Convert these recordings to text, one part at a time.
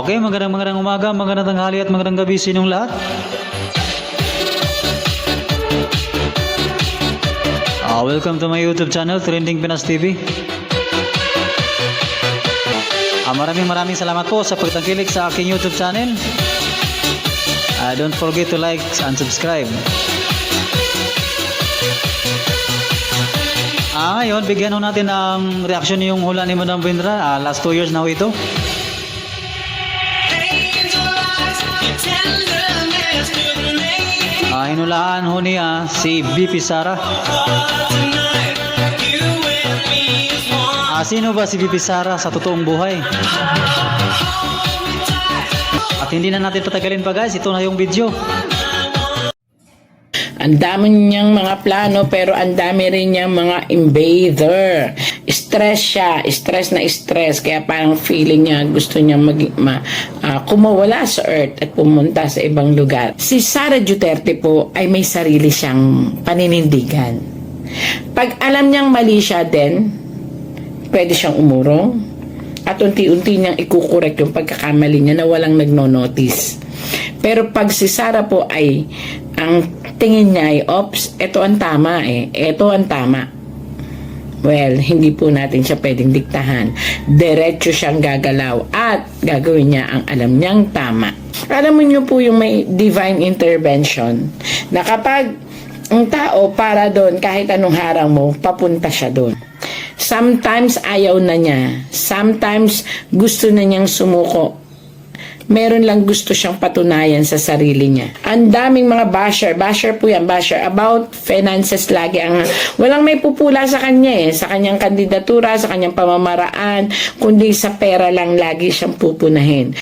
Okay, magandang umaga, magandang tanghali at magandang gabi sa inyong lahat. Welcome to my YouTube channel, Trending Pinas TV. Maraming salamat po sa pagtangkilik sa aking YouTube channel. Don't forget to like and subscribe. Ngayon, bigyan ho natin ng reaksyon yung hula ni Madam Vendra. Last 2 years na ho ito. Hinulaan ho niya si BP Sara. Sino ba si BP Sara sa totoong buhay? At hindi na natin patagalin pa guys, ito na yung video. Ang dami niyang mga plano pero ang dami rin niyang mga invader. Stress siya, stress kaya parang feeling niya gusto niya kumawala sa earth at pumunta sa ibang lugar. Si Sara Duterte po ay may sarili siyang paninindigan. Pag alam niyang mali siya din, pwede siyang umurong at unti-unti niyang ikukorek yung pagkakamali niya na walang nagno-notice. Pero pag si Sara po ay ang tingin niya ay, ops, ito ang tama ito ang tama. Well, hindi po natin siya pwedeng diktahan. Diretso siyang gagalaw at gagawin niya ang alam niyang tama. Alam mo niyo po yung may divine intervention na kapag ang tao para doon, kahit anong harang mo, papunta siya doon. Sometimes ayaw na niya. Sometimes gusto na niyang sumuko. Meron lang gusto siyang patunayan sa sarili niya. Ang daming mga basher po yan, basher about finances lagi ang walang may pupula sa kanya sa kanyang kandidatura, sa kanyang pamamaraan, kundi sa pera lang lagi siyang pupunahin.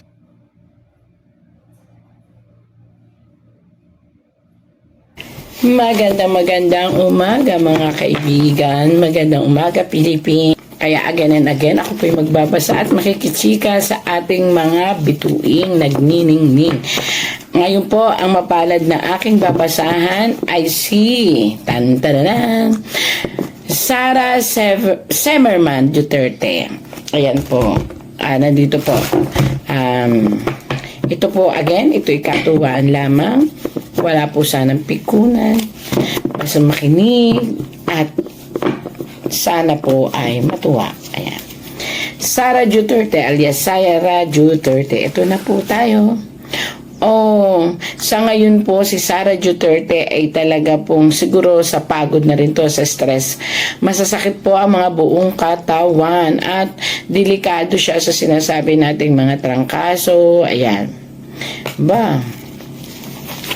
Magandang umaga mga kaibigan, magandang umaga Pilipinas. Kaya again and again, ako po'y magbabasa at makikichika sa ating mga bituing nagniningning. Ngayon po, ang mapalad na aking babasahan ay si Sara Semerman Duterte. Ayan po. Nandito po. Ito po, again, ito'y katuwaan lamang. Wala po sanang pikunan. Basta makinig at sana po ay matuwa. Ayan. Sara Duterte alias Sara Duterte. Ito na po tayo. Sa ngayon po si Sara Duterte ay talaga pong siguro sa pagod na rin to, sa stress. Masasakit po ang mga buong katawan at delikado siya sa sinasabi nating mga trangkaso. Ayan.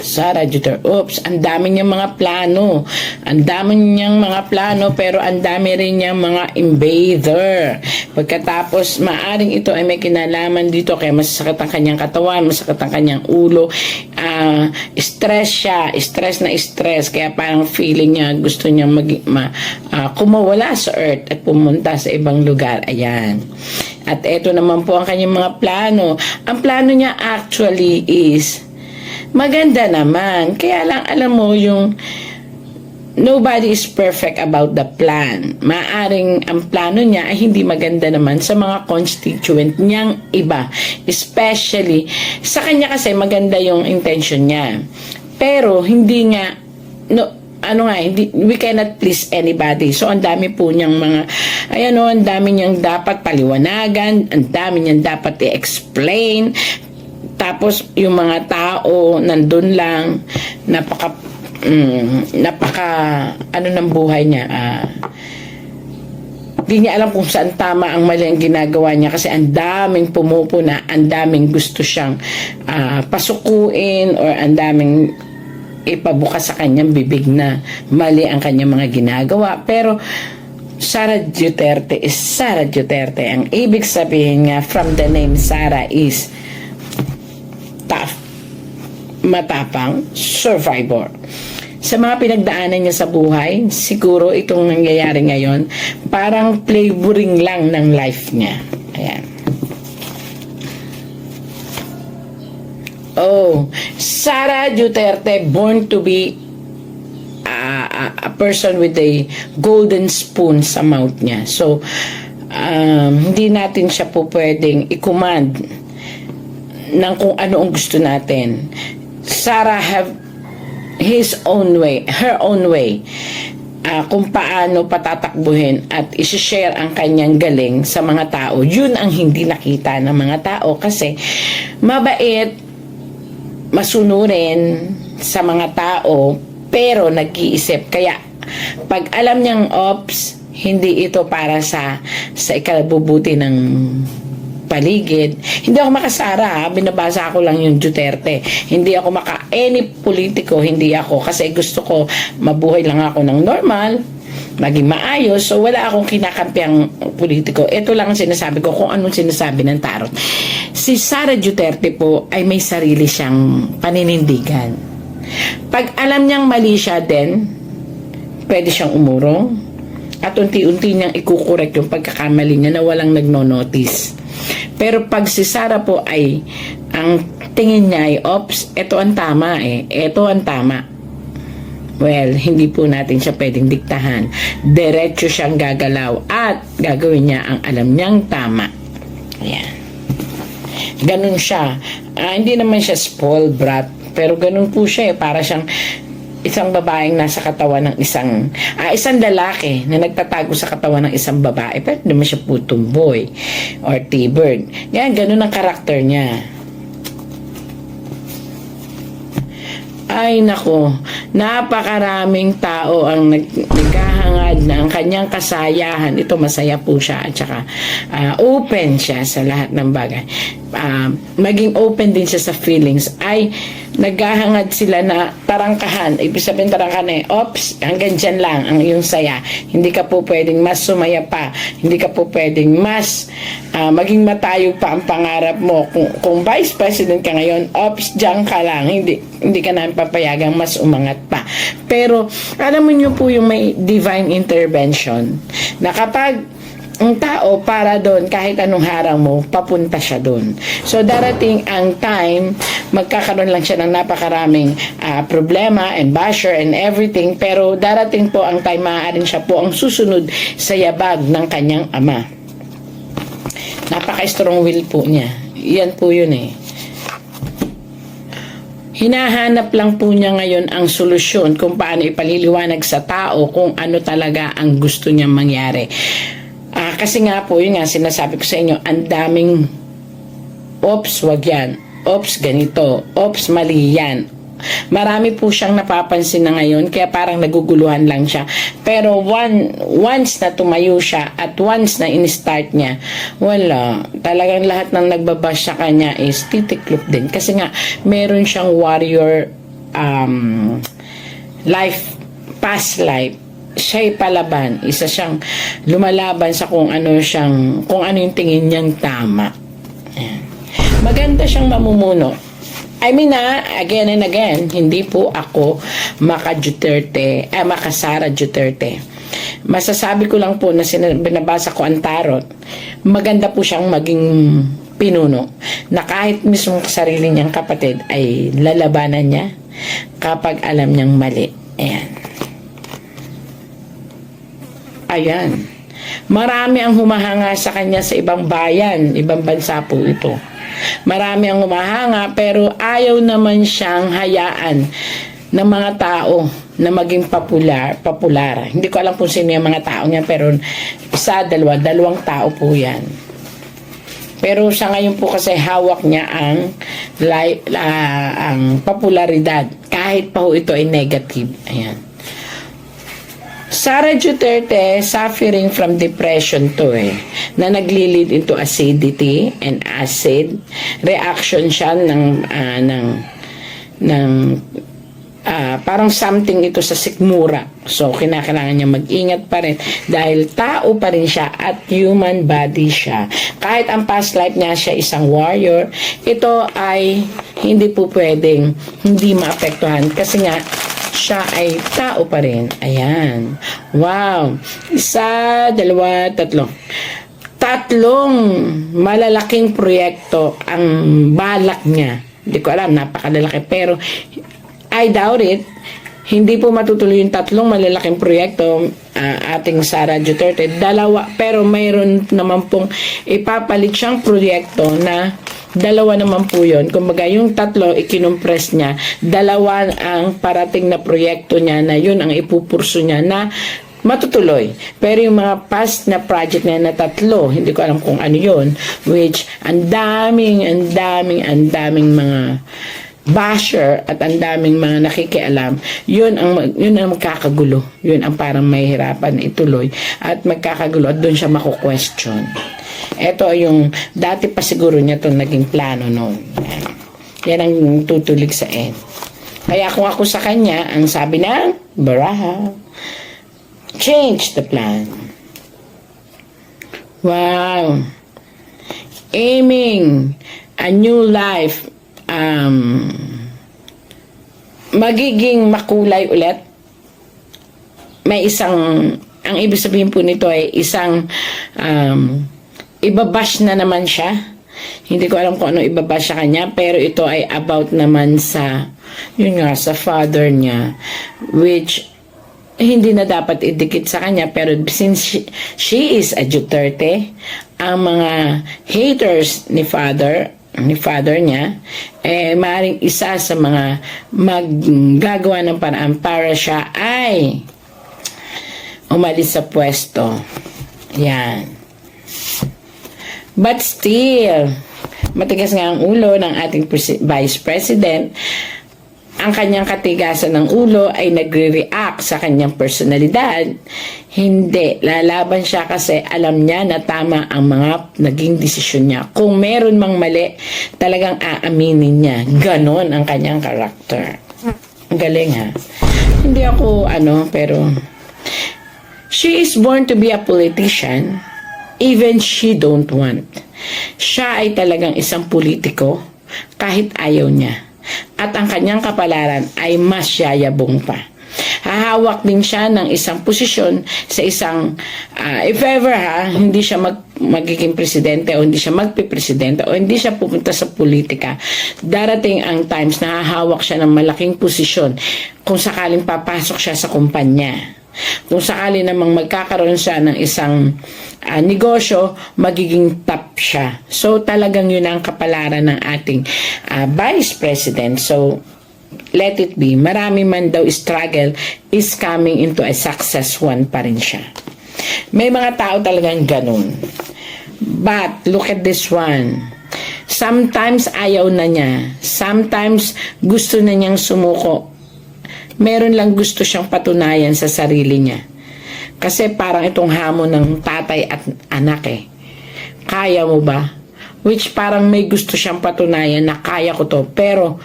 Sara Duterte, ang dami niyang mga plano. Ang dami niyang mga plano pero ang dami rin niyang mga invader. Pagkatapos, maaring ito ay may kinalaman dito kaya masakit ang kanyang katawan, masakit ang kanyang ulo. Stress siya, stress kaya parang feeling niya gusto niya kumawala sa earth at pumunta sa ibang lugar. Ayan. At ito naman po ang kanyang mga plano. Ang plano niya actually is maganda naman. Kaya lang alam mo yung nobody is perfect about the plan. Maaring ang plano niya ay hindi maganda naman sa mga constituent niyang iba. Especially, sa kanya kasi maganda yung intention niya. Pero hindi nga, we cannot please anybody. So, ang dami po niyang ang dami niyang dapat paliwanagan, ang dami niyang dapat i-explain. Tapos, yung mga tao, nandun lang, napaka ng buhay niya. Hindi niya alam kung saan tama ang mali ang ginagawa niya kasi ang daming pumupuna, ang daming gusto siyang pasukuin or ang daming ipabukas sa kanyang bibig na mali ang kanyang mga ginagawa. Pero, Sara Duterte is Sara Duterte. Ang ibig sabihin nga from the name Sara is tough, matapang, survivor. Sa mga pinagdaanan niya sa buhay, siguro itong nangyayari ngayon, parang flavoring lang ng life niya. Ayan. Sara Duterte, born to be a person with a golden spoon sa mouth niya. So, hindi natin siya po pwedeng i-command ng kung ano ang gusto natin. Sarah have his own way, her own way, kung paano patatakbuhin at isi-share ang kanyang galing sa mga tao. Yun ang hindi nakita ng mga tao kasi mabait, masunurin sa mga tao, pero nag-iisip. Kaya pag alam niyang ops, hindi ito para sa ikabubuti ng paligid. Hindi ako makasara, binabasa ko lang yung Duterte. Hindi ako any politiko, hindi ako. Kasi gusto ko, mabuhay lang ako ng normal, maging maayos, so wala akong kinakampiang politiko. Ito lang ang sinasabi ko, kung anong sinasabi ng tarot. Si Sara Duterte po ay may sarili siyang paninindigan. Pag alam niyang mali siya din, pwede siyang umurong at unti-unti niyang ikukorek yung pagkakamali niya na walang nagno-notice. Pero pag si Sara po ay ang tingin niya ay ops, ito ang tama ito ang tama, well, hindi po natin siya pwedeng diktahan. Diretso siyang gagalaw at gagawin niya ang alam niyang tama. Ayan, ganun siya. Hindi naman siya spoiled brat, pero ganun po siya para siyang isang babaeng nasa katawan ng isang lalaki na nagtatago sa katawan ng isang babae, pero naman siya putong boy or T-bird. Yan, ganun ang karakter niya. Ay nako, napakaraming tao ang naghahangad na ang kanyang kasayahan. Ito, masaya po siya at saka open siya sa lahat ng bagay. Maging open din siya sa feelings. Ay naghahangad sila na tarangkahan. Ibig sabihin tarangkahan ops, hanggang dyan lang ang iyong saya. Hindi ka po pwedeng mas sumaya pa. Hindi ka po pwedeng mas maging matayog pa ang pangarap mo. Kung vice president ka ngayon, ops, dyan ka lang. Hindi ka na papayagang mas umangat pa. Pero alam mo niyo po yung may divine intervention na kapag ang tao para doon, kahit anong harang mo, papunta siya doon. So darating ang time, magkakaroon lang siya ng napakaraming problema and basher and everything, pero darating po ang time, maaaring siya po ang susunod sa yabag ng kanyang ama. Napaka-strong will po niya. Yan po yun Hinahanap lang po niya ngayon ang solusyon kung paano ipaliliwanag sa tao kung ano talaga ang gusto niyang mangyari. Kasi nga po, yun nga, sinasabi ko sa inyo, ang daming ops, wag yan. Ops, ganito. Ops, mali yan. Marami po siyang napapansin na ngayon, kaya parang naguguluhan lang siya. Pero once na tumayo siya at once na in-start niya, wala. Talagang lahat ng nagbabash sa kanya is titiklop din. Kasi nga, meron siyang warrior life, past life. Siya'y palaban. Isa siyang lumalaban sa kung ano yung tingin niyang tama. Ayan. Maganda siyang mamumuno. I mean again and again, hindi po ako Maka Sara Duterte. Masasabi ko lang po na binabasa ko ang tarot, maganda po siyang maging pinuno na kahit mismo sarili niyang kapatid ay lalabanan niya kapag alam niyang mali. Ayan. Marami ang humahanga sa kanya sa ibang bayan, ibang bansa po ito. Marami ang humahanga pero ayaw naman siyang hayaan ng mga tao na maging popular. Hindi ko alam kung sino yung mga tao niya, pero dalawang tao po yan. Pero sa ngayon po kasi hawak niya ang popularidad kahit pa ho ito ay negative. Ayan. Sara Duterte suffering from depression na nagli-lead into acidity and acid reaction siya ng parang something ito sa sikmura. So kinakailangan niya mag-ingat pa rin dahil tao pa rin siya at human body siya. Kahit ang past life niya siya isang warrior, ito ay hindi po pwedeng hindi maapektuhan kasi nga siya ay tao pa rin. Ayan. Wow. 1, 2, 3. 3 malalaking proyekto ang balak niya. Hindi ko alam, napakalalaki. Pero, I doubt it. Hindi po matutuloy yung 3 malalaking proyekto ating Sara Duterte. 2, pero mayroon naman pong ipapalit siyang proyekto na dalawa naman po yun. Kumbaga, yung tatlo, ikinompress niya. Dalawa ang parating na proyekto niya na yun ang ipupurso niya na matutuloy. Pero yung mga past na project na tatlo, hindi ko alam kung ano yun, which ang daming mga basher at ang daming mga nakikialam, yun ang magkakagulo. Yun ang parang mahihirapan na ituloy at magkakagulo at doon siya mako-question. Ito yung dati pa siguro niya itong naging plano noon. Yan ang tutulig sa end. Kaya kung ako sa kanya, ang sabi ng Baraha, change the plan. Wow. Aiming a new life, magiging makulay ulit. May isang, ang ibig sabihin po nito ay isang ibabash na naman siya. Hindi ko alam kung ano ibabash sa kanya, pero ito ay about naman sa, yun nga, sa father niya, which hindi na dapat idikit sa kanya, pero since she is a Duterte, ang mga haters ni father niya, maaaring isa sa mga maggagawa ng paraan para siya ay umalis sa pwesto. Yan. But still, matigas nga ang ulo ng ating Vice President. Ang kanyang katigasan ng ulo ay nagre-react sa kanyang personalidad. Hindi. Lalaban siya kasi alam niya na tama ang mga naging desisyon niya. Kung meron mang mali, talagang aaminin niya. Ganon ang kanyang karakter. Galing ha. Hindi ako pero she is born to be a politician. Even she don't want. Siya ay talagang isang politiko kahit ayaw niya. At ang kanyang kapalaran ay mas yayabong pa. Hahawak din siya ng isang posisyon sa isang, if ever hindi siya magiging presidente o hindi siya magpipresidente o hindi siya pupunta sa politika, darating ang times na hahawak siya ng malaking posisyon kung sakaling papasok siya sa kumpanya. Kung sakali namang magkakaroon siya ng isang negosyo, magiging top siya. So talagang yun ang kapalaran ng ating Vice President. So let it be. Marami man daw struggle is coming into a success one pa rin siya. May mga tao talagang ganun. But look at this one. Sometimes ayaw na niya. Sometimes gusto na niyang sumuko. Meron lang gusto siyang patunayan sa sarili niya. Kasi parang itong hamon ng tatay at anak Kaya mo ba? Which parang may gusto siyang patunayan na kaya ko to. Pero,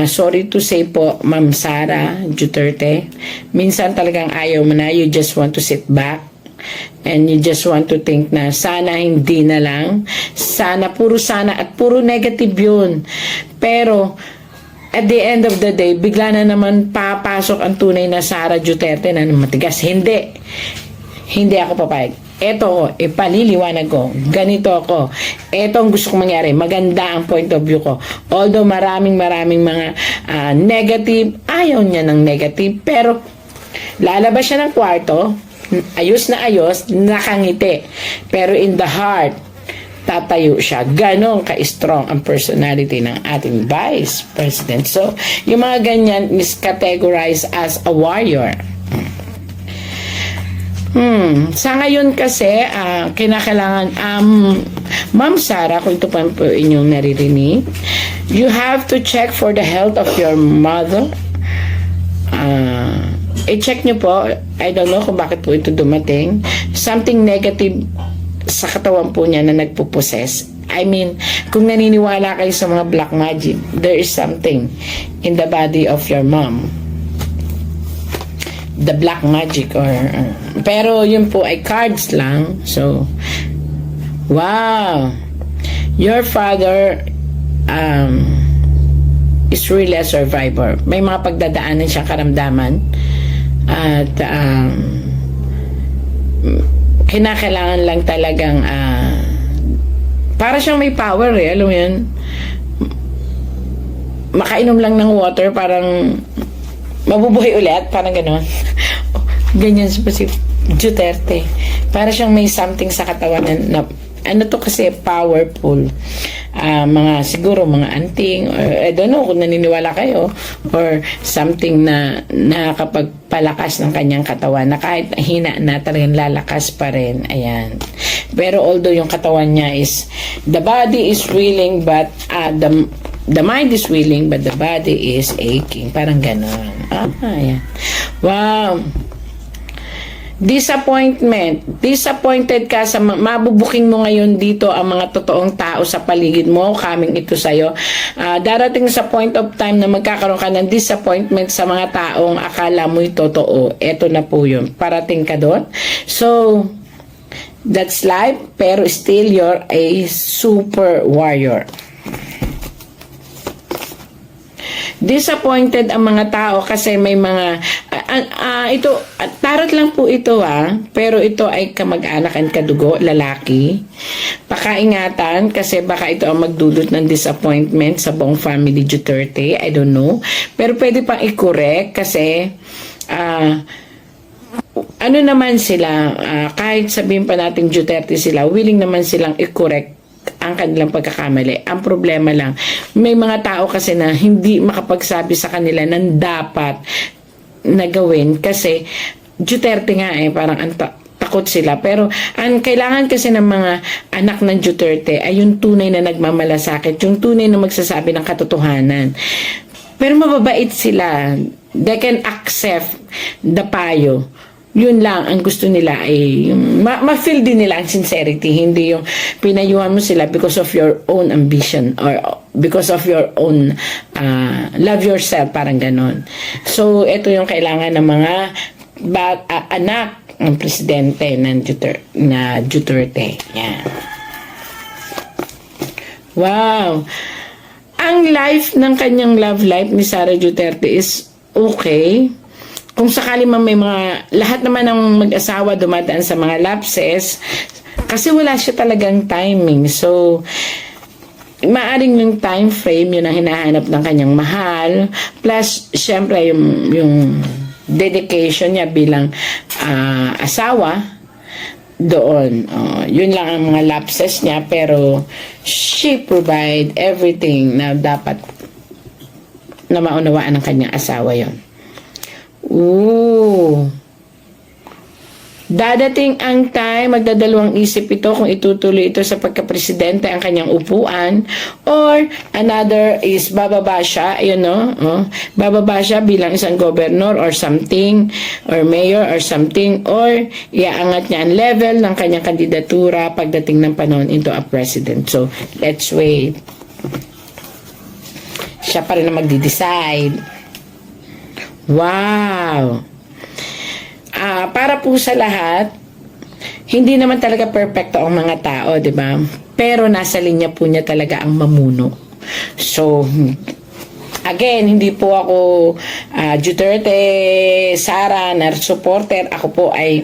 sorry to say po, Ma'am Sara Duterte, minsan talagang ayaw mo na. You just want to sit back. And you just want to think na sana hindi na lang. Sana, puro sana at puro negative yun. Pero, at the end of the day, bigla na naman papasok ang tunay na Sara Duterte na matigas. Hindi ako papayag. Eto ko, ipaliliwanag ko. Ganito ako. Eto ang gusto kong mangyari. Maganda ang point of view ko. Although maraming mga negative, ayaw niya ng negative, pero lalabas siya ng kwarto, ayos na ayos, nakangiti. Pero in the heart, tatayo siya. Ganon ka-strong ang personality ng ating Vice President. So, yung mga ganyan is categorized as a warrior. Sa ngayon kasi, kinakailangan, Ma'am Sara, kung ito pa po inyong naririnig, you have to check for the health of your mother. I-check nyo po. I don't know kung bakit po ito dumating. Something negative sa katawan po niya na nagpuposes. I mean, kung naniniwala kayo sa mga black magic, there is something in the body of your mom. The black magic pero yun po ay cards lang. So, wow. Your father is really a survivor. May mga pagdadaanan siyang karamdaman at kinakailangan lang talagang para siyang may power alam mo yun, makainom lang ng water parang mabubuhay ulit, parang gano'n. Ganyan si Duterte, para siyang may something sa katawan na ano to kasi powerful. Mga siguro mga anting or I don't know kung naniniwala kayo or something na nakakapagpalakas ng kanyang katawan na kahit hina na talagang lalakas pa rin. Ayan. Pero although yung katawan niya is the body is willing but the mind is willing but the body is aching. Parang ganon. Ayan. Wow. Disappointed ka sa mabubuking mo ngayon dito ang mga totoong tao sa paligid mo, coming ito sa'yo. Darating sa point of time na magkakaroon ka ng disappointment sa mga taong akala mo'y totoo. Ito na po yun. Parating ka doon. So, that's life, pero still you're a super warrior. Disappointed ang mga tao kasi may mga ito tarot lang po ito pero ito ay kamag-anak and kadugo, lalaki. Pakaingatan kasi baka ito ang magdulot ng disappointment sa buong family Duterte, I don't know. Pero pwede pang i-correct kasi ano naman sila, kahit sabihin pa natin Duterte sila, willing naman silang i-correct ang kanilang pagkakamali. Ang problema lang, may mga tao kasi na hindi makapagsabi sa kanila ng dapat na gawin kasi Duterte nga parang takot sila. Pero ang kailangan kasi ng mga anak ng Duterte ay yung tunay na nagmamalasakit, yung tunay na magsasabi ng katotohanan. Pero mababait sila. They can accept the payo. Yun lang ang gusto nila ay ma-feel din nila ang sincerity, hindi yung pinayuhan mo sila because of your own ambition or because of your own love yourself, parang ganon. So ito yung kailangan ng mga anak ng presidente ng Duterte. Yan. Wow. Ang life ng kanyang love life ni Sara Duterte is okay. Kung sakali man may mga, lahat naman ng mag-asawa dumadaan sa mga lapses, kasi wala siya talagang timing. So, maaring yung time frame, yun ang hinahanap ng kanyang mahal. Plus, syempre, yung dedication niya bilang asawa, doon. Yun lang ang mga lapses niya, pero she provide everything na dapat na maunawaan ng kanyang asawa yon. Ooh. Dadating ang time, magdadalawang isip ito kung itutuloy ito sa pagka-presidente ang kanyang upuan or another is bababa siya, bababa siya bilang isang governor or something or mayor or something or iaangat niya ang level ng kanyang kandidatura pagdating ng panahon into a president. So, let's wait. Siya pa rin na magdi-decide. Wow! Para po sa lahat, hindi naman talaga perfecto ang mga tao, di ba? Pero nasa linya po niya talaga ang mamuno. So, again, hindi po ako Duterte, Sara, na supporter. Ako po ay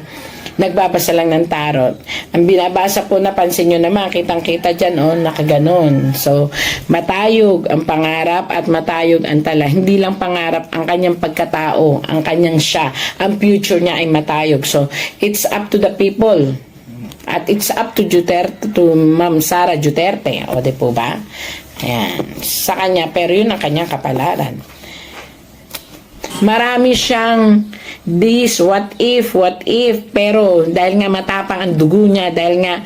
nagbabasa lang ng tarot. Ang binabasa po, napansin nyo naman, kitang-kita dyan, nakaganon. So, matayog ang pangarap at matayog ang tala. Hindi lang pangarap ang kanyang pagkatao, ang kanyang siya. Ang future niya ay matayog. So, it's up to the people. At it's up to Duterte, to Ma'am Sara Duterte. O, di po ba? Ayan. Sa kanya, pero yun ang kanyang kapalaran. Marami siyang this, what if, pero dahil nga matapang ang dugo niya, dahil nga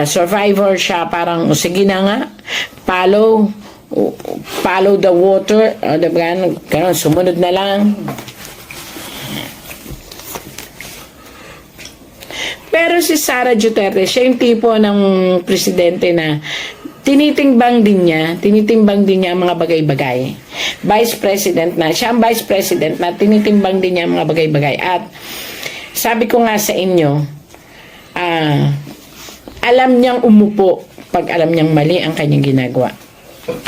survivor siya, parang sige na nga, follow the water, diba, ganun, sumunod na lang. Pero si Sara Duterte, siya yung tipo ng presidente na tinitimbang din niya ang mga bagay-bagay. Vice President na, siya ang Vice President na tinitimbang din niya ang mga bagay-bagay. At sabi ko nga sa inyo, alam niyang umupo pag alam niyang mali ang kanyang ginagawa.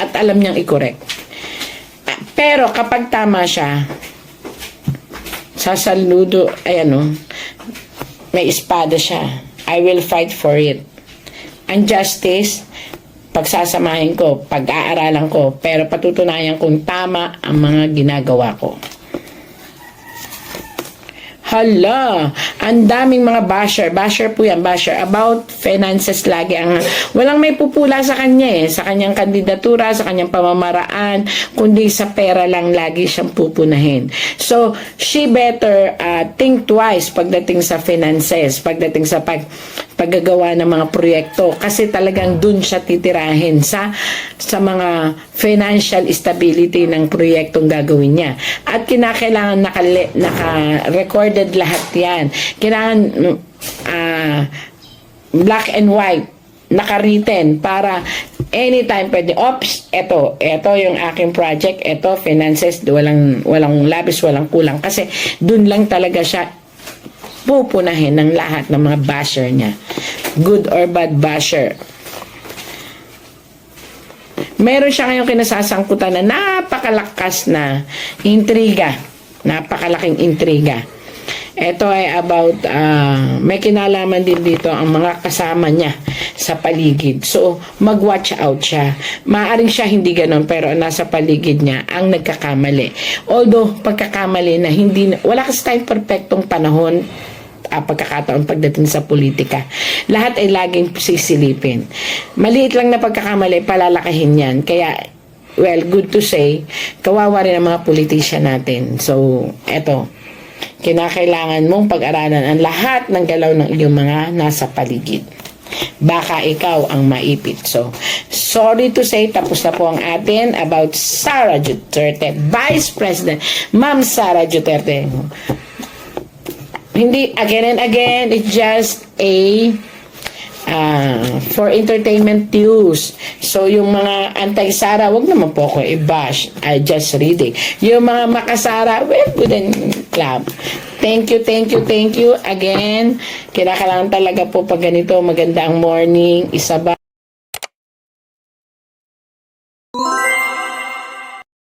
At alam niyang i-correct. Pero kapag tama siya, sasaludo, may espada siya. I will fight for it. Ang justice, pagsasamahin ko, pag-aaralan ko, pero patutunayan kung tama ang mga ginagawa ko. Hala, ang daming mga basher po yan, basher about finances lagi ang walang may pupula sa kanya sa kanyang kandidatura, sa kanyang pamamaraan, kundi sa pera lang lagi siyang pupunahin. So, she better think twice pagdating sa finances, pagdating sa paggagawa ng mga proyekto kasi talagang dun siya titirahin sa mga financial stability ng proyektong gagawin niya. At kinakailangan naka-recorded lahat yan. Kailangan black and white, naka-written para anytime pwede, ops, eto yung aking project, eto finances, walang labis, walang kulang kasi dun lang talaga siya pupunahin ng lahat ng mga basher niya. Good or bad basher. Meron siya ngayong kinasasangkutan na napakalakas na intriga. Napakalaking intriga. Ito ay about, may kinalaman din dito ang mga kasama niya sa paligid. So, mag-watch out siya. Maaring siya hindi ganon, pero nasa paligid niya ang nagkakamali. Although, pagkakamali na wala kasi tayong perfectong panahon, pagkakataon pagdating sa politika. Lahat ay laging sisilipin. Maliit lang na pagkakamali, palalakahin yan. Kaya, well, good to say, kawawa rin ang mga politician natin. So, eto, kinakailangan mong pag-aralan ang lahat ng galaw ng iyong mga nasa paligid. Baka ikaw ang maipit. So, sorry to say, tapos na po ang atin about Sara Duterte, Vice President, Ma'am Sara Duterte. Hindi, again and again, it's just for entertainment use. So, yung mga anti-Sara, wag naman po ako i-bash. I just reading. Yung mga makasara, well, good and club. Thank you again. Kinakailangan talaga po pag ganito, maganda ang morning, isa ba?